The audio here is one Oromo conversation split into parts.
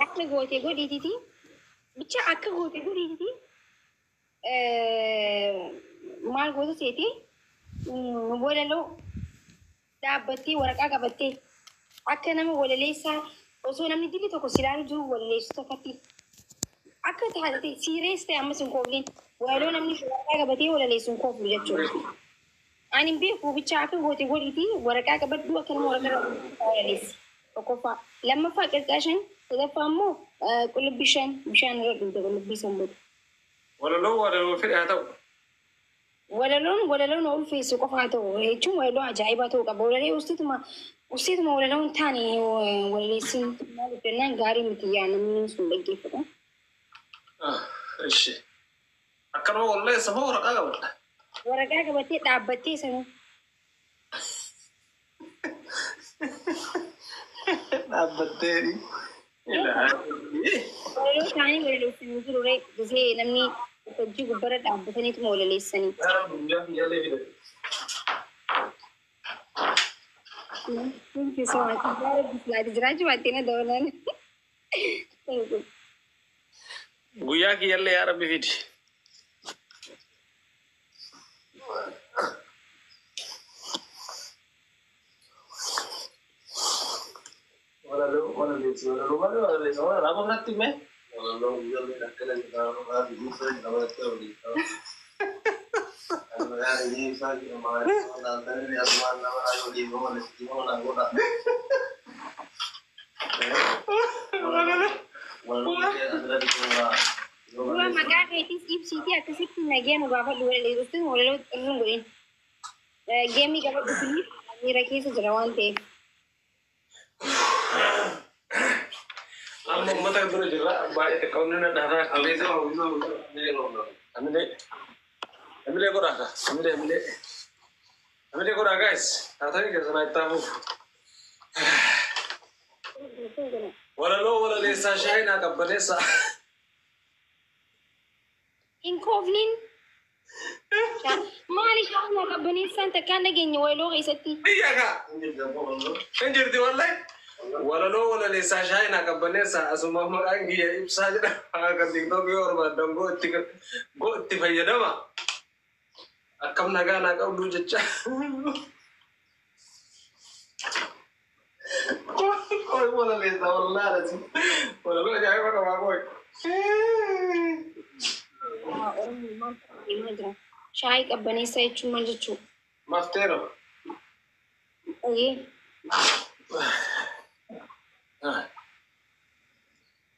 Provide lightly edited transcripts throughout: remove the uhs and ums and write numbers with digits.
akka gootee godhiititi bicha akka gootee godhiititi maal goota seeti walaloo dhaabbattee waraqaa qabattee akka nama walaleessaa osoo namni dilli tokko silaalu jiru walaleessu takkatti akka taatee siirees ta'e ammas hin koofliin walaloo namni waraqaa qabatee walaleessu hin kooflu jechuudha. Ani beeku bicha akka gootee godhiiti waraqaa qabaddu akka nama waraqaa walaleessi. Tokkoffaa lammaffaa qirqaashan sadaffaa immoo qullubbii bishaan irra dhugda qullubbii sanbooda. Walaloo fedhe haa ta'u. Walaloon ulfeessu qofa haa ta'u jechuun walaloo ajaa'ibaa ta'uu qaba. Walalee usteetuma walaloon taane walaleessin maal jennaan gaarii miti yaa namni sun dhaggeeffata. Ishi akkanuma walaleessa moo waraqaa qabadda? Waraqaa qabattee dhaabbattee sanuu. Dhaabbatteeri. Walaloo taanii walaleessanii jiru ree gisee namni hojii gubbara dhaabbataniituma walaleessanii. Guyyaa kiyyallee yaa Rabbi fidi. Maqaa keetis ibsiitii akkasitti nageen gaafadhu walaleessuun walaloo xirruun godhin. Geemii qabadhu filiif miira keessa jira waan ta'eef. Amma uummata dura jirra baay'ee xiqqoonni na dhahaa aleessa amilee godhaa amilee godhaa guys taatanii keessanaa itti hafuuf walaloo walaleessaa shaayinaa qabbaneessaa Inkoofliin maali shaayinaa qabbaneessaan takkaan nageenya walaloo keessatti. Biyyakaa hin jirti wallahi. Walaloo walaleessaa shaayinaa qabbaneessaa asuma maqaan kiyya ibsaa jedhama kan tiktookii barbaadan goo itti fayyadama akkam nagaa naa qabdu jecha koy walaleessaa wallaadhasi walaloo ajaa'iba qabaa koy shaayii qabbaneessaa jechuun maal jechuudha? Mafteero.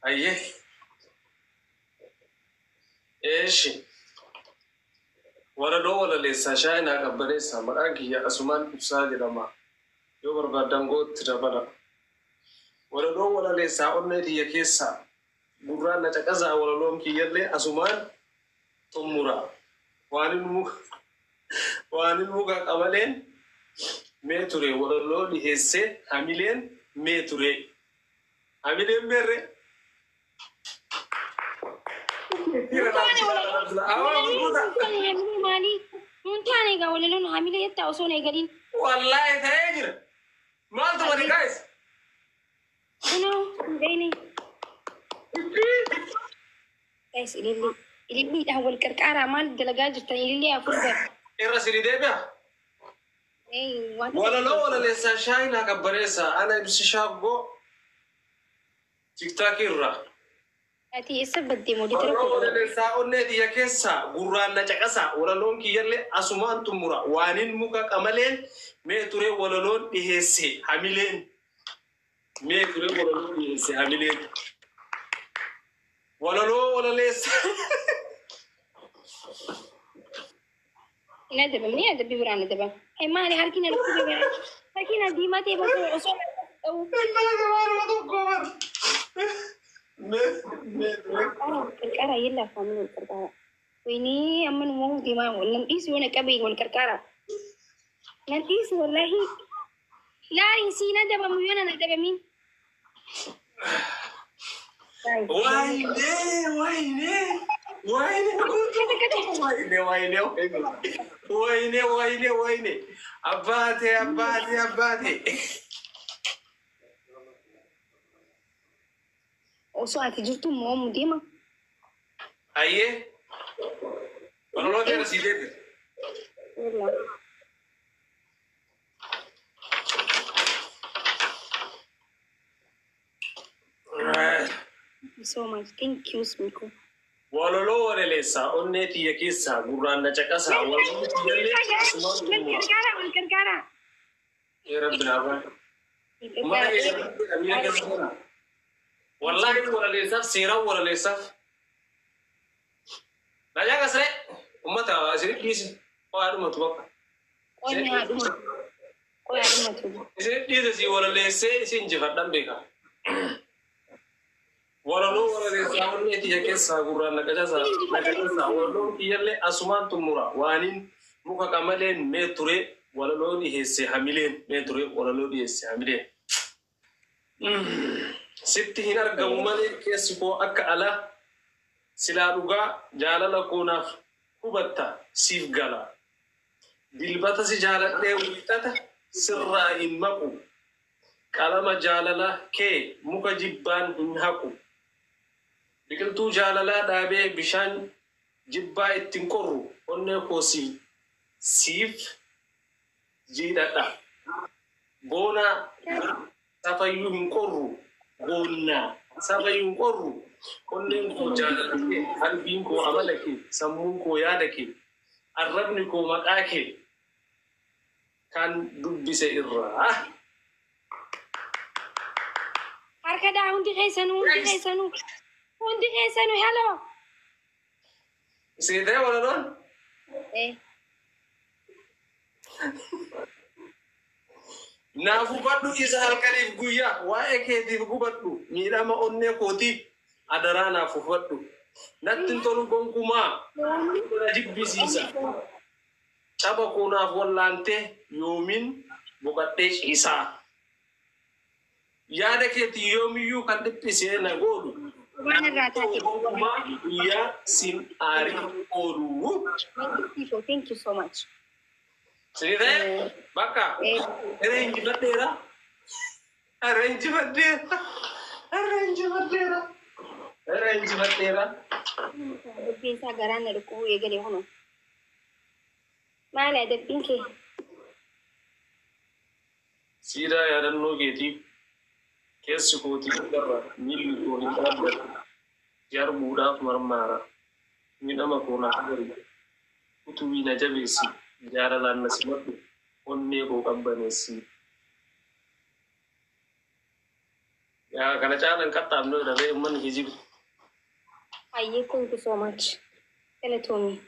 Aye. Eeshi. Walaloo walaleessaa shaayinaa qabbaneessaa maqaan kiyya asumaan ibsaa jedhama. Yoo barbaadan gootti dabala. Walaloo walaleessaa onnee kiyya keessaa gurraan na caqasaa walaloon kiyyallee asumaan xumura. Waan muka qabaleen mee ture walaloo dhiheessee hamileen mee ture. Hamileen meerre. Muntaane egaa walaloon hamilee jettaa osoo na eegaliin. Wallahi ta'ee jira. Maaltu wali guys? Kunoo hundeenii. Guys ililliidhaan wal qarqaaraa maal dalagaa jirtan ilillee afur gara. Irra siri deebi'a. Walaloo walaleessaa shaayinaa qabbaneessaa ana ibsi shaaggoo tiktaakii irraa. Ati eessa baddee mooditara Walaloo walaleessaa onnee kiyya keessaa gurraan na caqasaa walaloon kiyyallee asumaan xumura waanin muka qamaleen mee ture walaloon dhiheesse hamileen mee ture walaloon dhiheesse hamileen walaloo walaleessaa. Ina dabamni adabbii biraan adabam. Maali harkina lukkuu bira harkina diimaa ta'e bakka osoo ta'u. Qarqara yella afaan wal qarqara. Wayni amma nu moo diimaa wal namdhiisi yoo na qabee wal qarqara. Namdhiisi wallahi laariin siina dabamu yoo na dabamin. Wayne. Abbate. osoo ati jirtu moomu deema. Ayyee. Walaloo teera sii deebi. Thank you so much. Thank you, Smiko. Walaloo walaleessaa onnee tiyya keessaa gurraanna caqasaa walaloo tiyyallee asumaan dhummaa. Gargaara. Yaa Rabbi naa baay'ee. Ummata keessatti miira keessa jira. Wallaahi walaleessaaf seeraan walaleessaaf. Najaa kasree ummata isinit dhiise waa dhumatu bakka. Qonni haadhumatu. Isinit dhiise si walaleessee isin jifadhan beekaa. Walaloo walaleessaa onnee tiyya keessaa gurraan naqacasaa walaloo tiyyallee asumaan xumura waaniin muka qamaleen mee ture walaloo dhiheesse hamileen mee ture walaloo dhiheesse hamileen. Sitti hin argamu malee keessi koo akka alaa silaa dhugaa jaalala koonaaf hubatta siif gala. Dilbata si jaaladhee wiixata sirraa hin maqu. Qalama jaalala kee muka jibbaan hin haqu. Biqiltuu jaalalaa dhaabee bishaan jibbaa ittiin qorru onnee koo siif jiidhadha. Boonaa safayyuu hin qorru. Boonnaa safayyuu hin qorru. Onneen koo jaalala kee, qalbiin koo amala kee, sammuun koo yaada kee, arrabni koo maqaa kee kan dubbise irraa. Harka daa hundi keessanuu. Hundi keessanuu hello. Seetee walaloon? Naaf hubadhu isa halkaniif guyyaa waa'ee keetiif hubadhu miidhama onnee kootiif adaraa naaf hubadhu. Natti hin tolu gonkumaa na jibbisiisa. Caba koo naaf wallaantee yoomiin boqadhee ciisaa. Yaada keetii yoomiyyuu kan dhiphisee na godhu. Waan irraa taate. Guyyaa sin aarii ooluu. Thank you so much. Seetee bakka arrange baddeera. Arrange baddeera. Dubbiinsaa garaan na dhukkubuu eegalee hunu. Maali adabbiin kee? Siidaa yaadannoo keetiif keessi kootii irra miilli koo hin dhaabbatu. Jarbuudhaaf marmaara. Miidhama koo naaf garga. Utubii na jabeessi. Jaalalaan na simadhu. Onnee koo qabbaneessi. Yaa kana caalan qaxxaamnoo dhabee uummanni hijibu. Ayyee thank you so much. Galatoomii.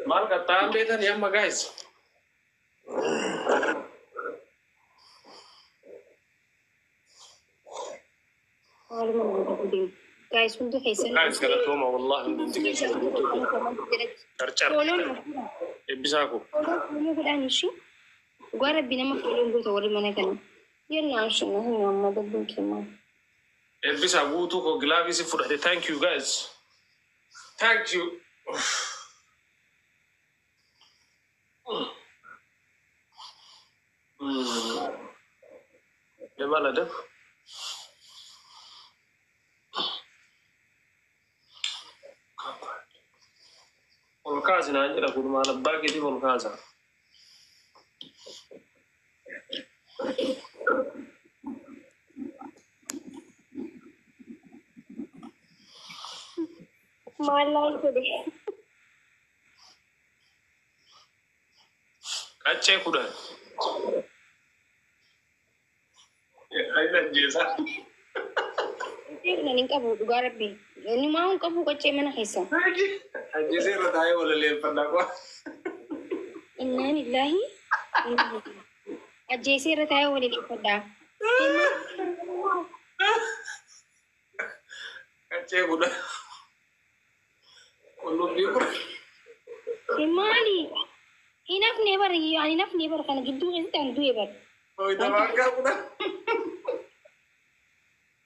Maal qaxxaam beekanii amma guys? Maaluma nama deemu. Guys hundi keessan. Guys galatooma wallahi hundi keessan. Carcar. Eebbisaa koo. Fooloo godhaan ishii. Dhugaa rabbi nama fooloon goota warri mana kana. Yennaan shina hin amma dabbiin keemaa. Eebbisaa guutuu koo gilaafii fudhate. Thank you guys. Thank you. Gimana deh? Volkasi nanya lah kudu malam bagi di volkasa. Malam itu deh. Aceh kuda. Ayo jasa. Ini kamu dhugaa rabbi. Ini mau kamu kacau mana kisah? Aja sih ratanya boleh lihat pendakwa. Inna lillahi. Aja sih ratanya boleh lihat pada. Aceh kuda. Ulun dia pun. Imali. Enough never kan gitu itu tentu ya ber. Oh itu bangga kuda.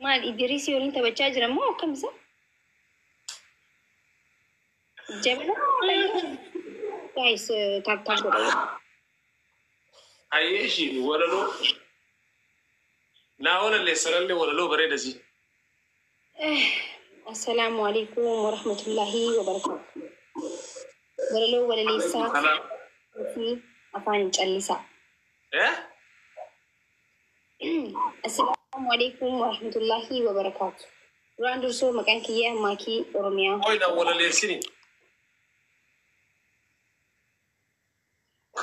Mal Idris yorin tabaca aja mau kam sah? Jabla. Guys tak boleh. Aishi walau لا ولا اللي سرلي ولا لو بريد زي. السلام عليكم ورحمة الله وبركاته. ولا لو ولا ليسا في أفاني جلسة. إيه؟ السلام عليكم ورحمة الله وبركاته. راندو سو مكان كيا ماكي أورميا. وين ولا ليسني؟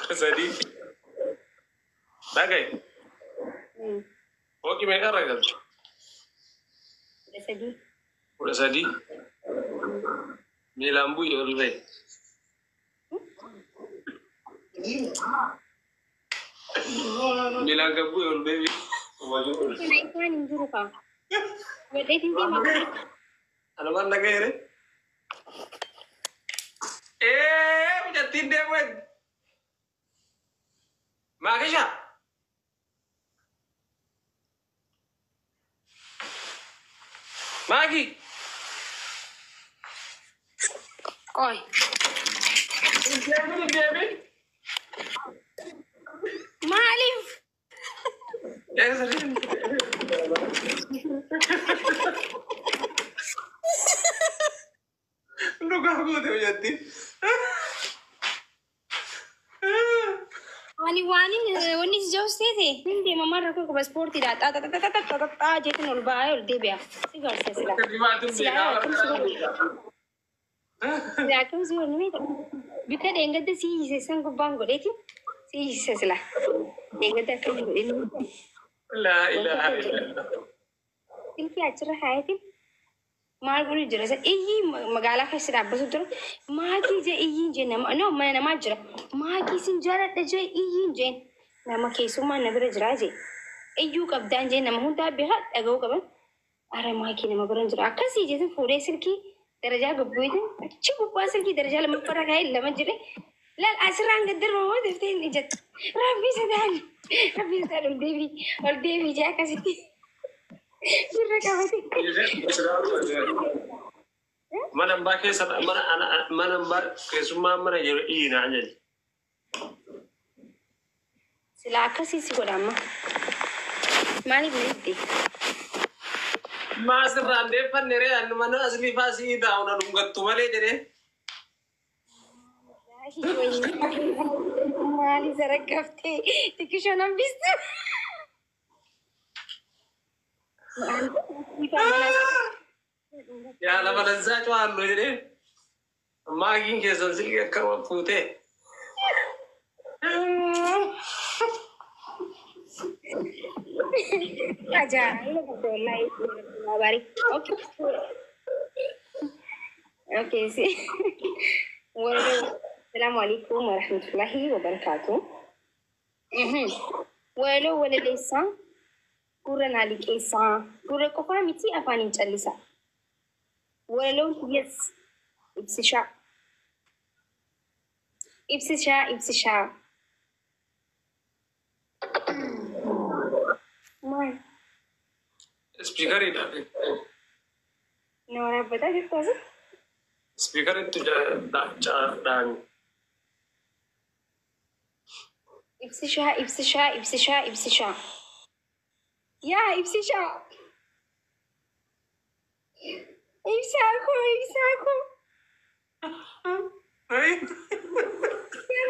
كسادي. باقي. Oke, mereka ragal. Udah sedih. Udah sedih. Milambu ya udah. Milang kabu ya udah. Naik kan juru kah? Beda tinggi makan. Ano man lagay rin? Punya tinde wen. Makin siya. Magi. Oi. Diamin. Malif. Ya sering. Lu gago tuh jadi. Wani sejauh sih. Ini mama aku ke sport tidak. Jadi nol bayar dia biar. Sigar sila. Ya aku sih orang ini. Bika dengar tu si sesan ko bang golek si sesla. Dengar tu aku golek. La ilaha illallah. Ilki acara hai tu. मार बोली जरा से यही मगाला का सिरा बस उधर माँ की जे यही जे ना मैंने माँ जरा माँ की सिंह जरा तजे यही जे ना माँ केसु माँ नगर जरा जे यू कब दान जे ना महूं ता बेहद अगो कब अरे माँ की ना मगरन जरा आका सी जैसे फूरे सिर की दरजा गब्बू इधर अच्छी बुप्पा सिर की दरजा लम्बा पर रखा है लम्बा जरे लाल आसरांग गद्दर रोह देते हैं निजत रबी सदान देवी और देवी जा का city Mana mbak ke mana anak mana mbak ke semua mana jadi ini aja. Silakan sih kurang mah. Mari beli. Mas rande pan nere anu mana asli fasi ida ona nunggat tu male jadi. Mali zarak kafte. Tikishonan bistu. Ya lama nazar cuan lo jadi. Magin ke sansil ke kawan putih. Aja, ini betul lah itu bari. Oke. Oke sih. Assalamualaikum warahmatullahi wabarakatuh. Walau wala lesa. Kurang alik esa, kurang kau faham itu apa ni calisa. Walau yes, ibsisha. Mai. Speaker itu. Nora betul itu apa? Speaker itu dan. Ibsisha. Ya, ibsisha. Ibsaku. Hai.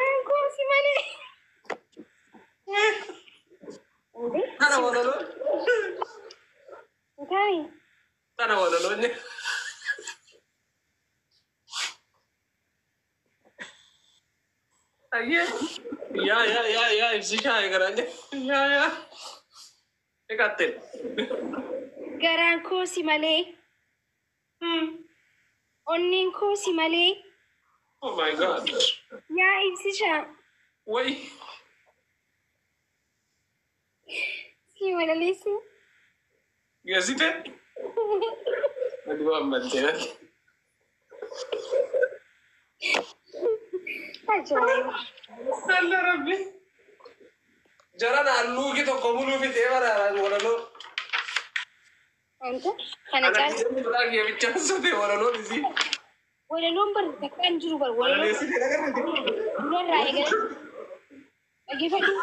Aku si mana? Tanah mana lo? Okay. Tanah mana lo ni? Ayah. Ya, ibsisha kerana. Ya. Ikatin. Garanku si Malay. Onninku si Malay. Oh my God. Ya, ibsisha. Why? Si Malay si. Gasite? Aduh amat ya. Ajaib. Allah Rabbi. Jara na alu gitu komulu fit evara wala lo. Anta? Kana kan? Ana lagi ya bicara sote wala lo disi. Wala lo kan juru bar wala lo. Disi kan nanti. Bulan raya kan? Lagi fadi.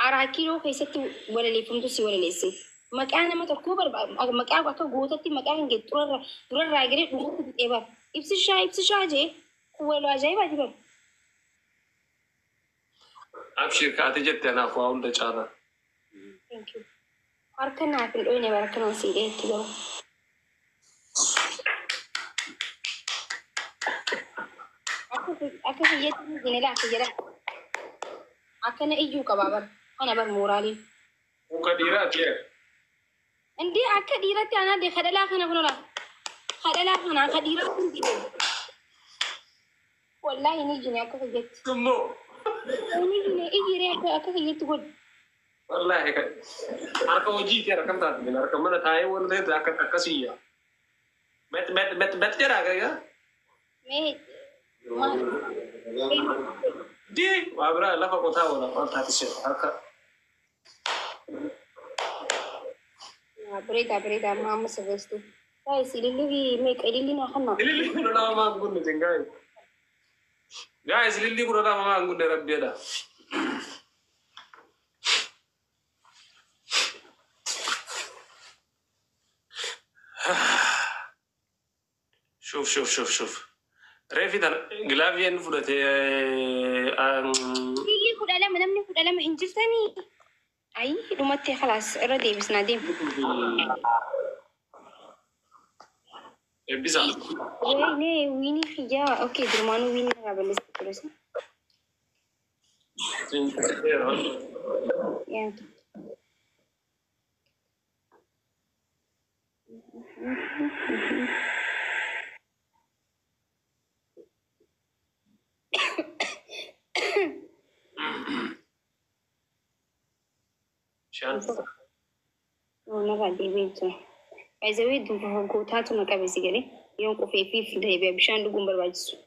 Araakiloo keessatti walaleeffamtu si walaleesse. Maqaa nama tokkoo maqaa akka gootatti maqaa hin geettu durarraa egeree dhumutti fixee bara. Ibsishaa jee waloo ajaa'ibaati bara. Abshir kaate jette anaaf waa hunda caala. Harka naaf hin dhoyne bara kanaan siidhee itti gahu. Akka kiyyeetti hin laafte jedha. Akkana iyyuu qabaa bara. Ana bar moraaliin. Muka dhiiraati. Indi akka dhiiratti anaa de kadhalaa kana kunuula. Kadhalaa kana akka dhiiraa kun dhiiru. Wallaahi ni jine akka kiyyeetti. Tummoo. Ni jine ijjiiree akka kiyyeetti godhu. Wallaahi harka hojii fi harka taate harka mana taa'ee waan ta'eef akka akkasiyya. Bet jedhaa gayyaa. Mee Di waa biraa lafa qotaa wala waan taate seera harka. Berita mama sebestu. Guys, ilili make ilili na kana. Ilili kuna nama mangunde tengai. Guys, ilili kuna nama mangunde rabbiyada. شوف ريفي ده جلافيان فلتي اللي فوق علامة نمني فوق علامة هنجرتني أي دومتي خلاص ردي بس نادم بيزا ويني خيا أوكي درمانو ويني قبل استقرس يا أنا غادي بيتو إذا ويدو فهوكوتاتو نكابيسي كده يوم كوفي في ده بيشان لقوم برباجسو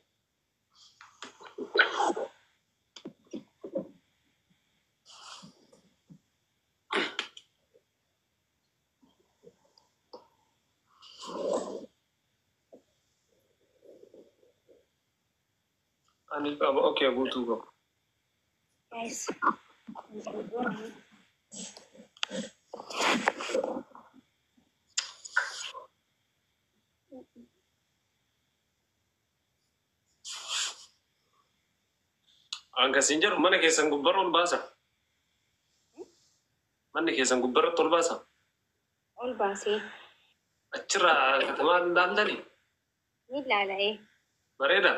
أنا أوكي أقول توبا. Nice. Angka sinjar mana kesan gubbar ol basa? Mana kesan gubbar ol basa? Ol basi. Acira kataman dandali. Ni lala Bareda.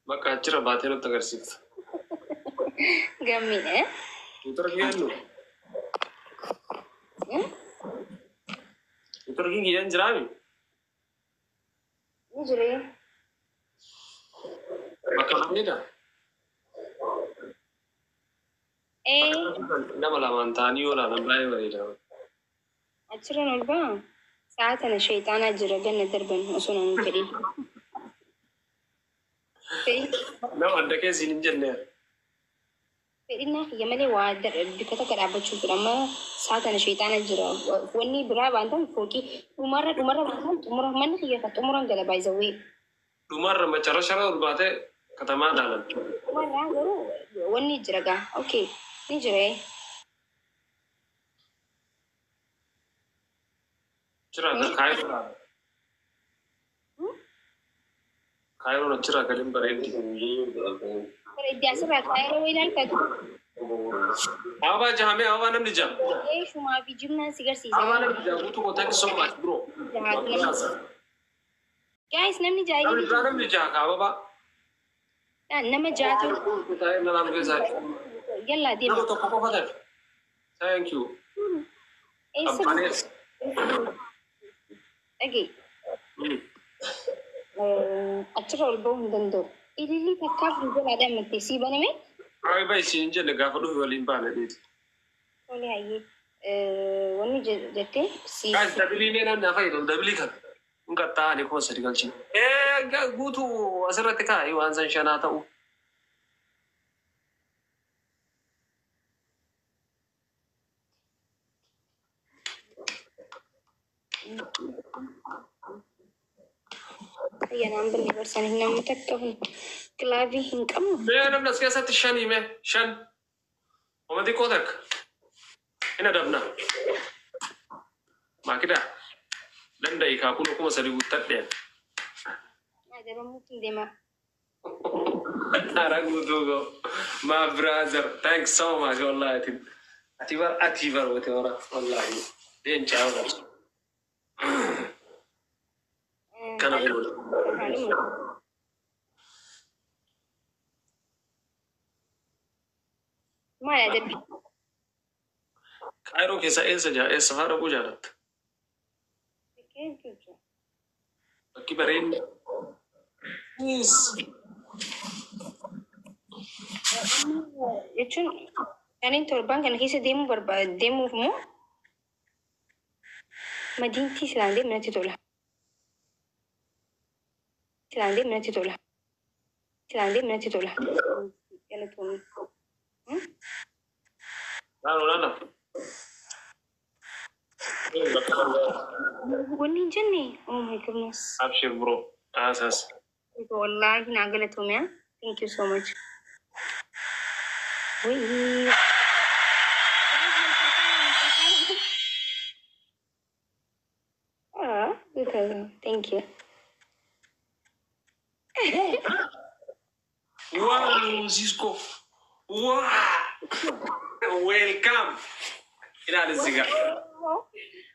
Maka acira batero tagarsit. Gammi Utar giyanno. Utar giyan jirami. Ni jure. Maka namnida. Nama lamantani wala nambaye bareda. Achira nolba. Saatana shaytana jira ganna darban osona mukadi. Nama andake sinin jenne. Fedhina kiyya malee waa bikkata akka dhaabbachuu fedha amma saatana shayxaana jira wanni biraa baantan fooqii dhumarra baantan xumura manni kiyya ka xumuran gala baay'isawee. Dhumarra macarashara ol baate katamaa dhaalan. Dhumarraa garuu wanni jira gaa okay ni jira Jira kaayiroo. Kaayiroo jira galin bareeddi. Bareeddi asirraa kaayiroo ilaaltatu. Aba jahame aba namni jam. Shumaa fi jimnaan si garsiisa. Aba namni jam guutuu thank you so much bro. Guys namni jaayii. Namni jaa kaaba ba. Nama jaatu. Taa'ee nalaan keessaa. Yalla deema. Nama tokko qofa ta'e. Thank you. Abbanees. Dhagee. Achirra ol ba'uu hin danda'u. Ililii takkaaf jalaadhaan mattee sii baname. Ay bai siin jenne gaafa dhufi waliin baana dheeti. Tole hayyee. Wanni jettee sii. Kaas dabilii mee namni hafa jedhamu dabilii kana. Hin qaxxaa'anii kuma sadi galchine. Guutuu asirratti kaa'ee waan san shanaa ta'u. Ayyaanaan billee barsan hin namni takka kilaavii hin qabnu. Mee namni as keessatti shanii mee shan. وما تقولك هنا دبنا ما كده dan da ika kuno kuma sari gutar ɗaya. هذا ممكن ديما. Aragu dogo, my brother, thanks so much. Wallahi, atibar, whatever. Wallahi, then ciao. Kana bulu. ما يدري. Cairo kesa saja, Sahara bujarat. كيف كيف. Kibarin. Yes. يجون يعني انتوا البنك انا كيسه ديمو ديمو مو مدينتي سلاندي منتي تولها يلا تومي لا. وني جني او ماي جودنس أبشر برو. أساس. والله ناقلة تومي ثانك يو سو ماتش وي ثانك يو Wow, Cisco. Wow. Welcome. Ina da siga.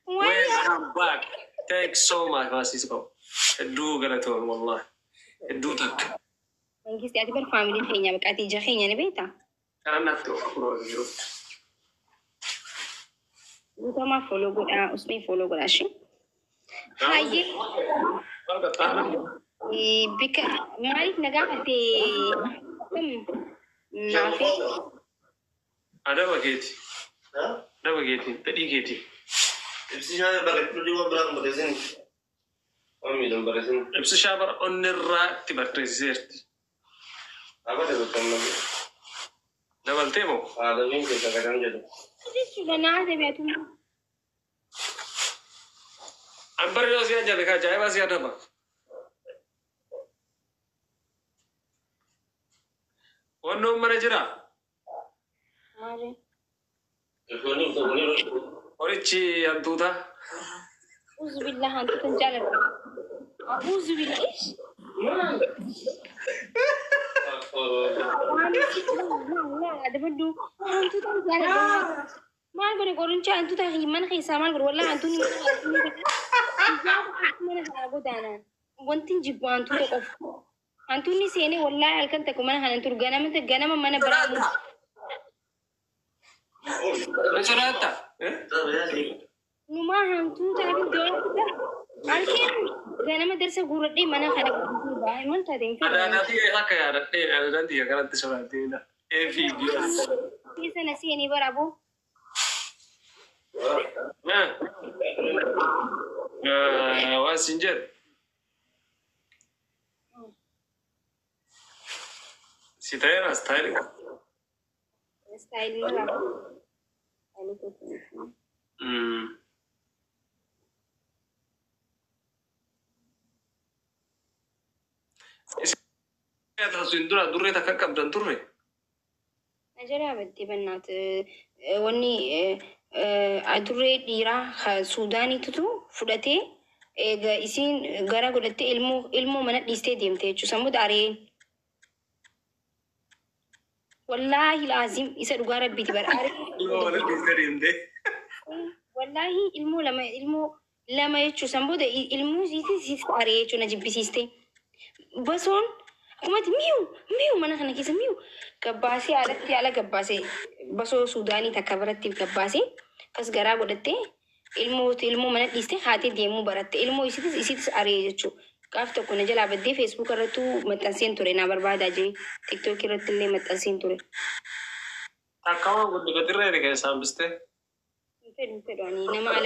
Welcome back. Thanks so much, Cisco. Edu galaton, wallah. Edu tak. Mangis dia tiba family kayaknya, berkati jahenya ni beta. Karena tu pro giro. Bukan mah follow gua, usmi follow gua asyik. Hai. Kalau tak. بك مالك نجاحتي نافي Ada bageti. Ada bageti. Tadi geti. Ibsi shaabar bagat lu diwa berang bagasin. Kami dalam bagasin. Ibsi shabar onirra tibartresert. Apa dah betul lagi? Dabal temo. Ada yang kita kadang jadi. Ini sudah nada betul. Ambar yo sia jadi kaca masih ada apa? Ono manager. Mari. Ini untuk ini. Orici antuta. أعوذ بالله أنت تنجلب. أعوذ بالله إيش؟ لا هذا بدو أنت تنجلب. ما أقول يقولون شيء أنت تهي من خي سامان قول والله أنتوني من هذا أنا وانتين جبوا أنتو تقف أنتوني سيني والله هلكن تكو من هذا أنتو جانا من برا. Resorata. نما هم تو تعرف دور أركين جانا ما درس غورة دي منا خارج باي من تادين Ada nanti ya kayak ada nanti ya karena resorata ini. Video. كيسة نسي إني برابو. Wasinjer. Si tayo style. Style lah. Sindura durre tak kakak dan durre. Ajaran betul benar. Wani adurre dira Sudan itu tu fudate isin gara godate ilmu mana di stadium te cusamu dari wallahi lazim isa dugara biti bar ari Mana di stadium deh. wallahi ilmu lama cusamu de ilmu isi ari cuna jibbisiste bason kumat miu mana kana kisa miu gabbasi alatti ala gabbasi baso Sudani takkabaratti gabbasi kas gara godate ilmu mana diste hati demu baratte ilmu isitis are jechu kafta kuna jala badde Facebook aratu matansin ture na barbada je TikTok iratulle matansin ture Tak kawan gue deketin kayak sambiste. Mungkin ani nama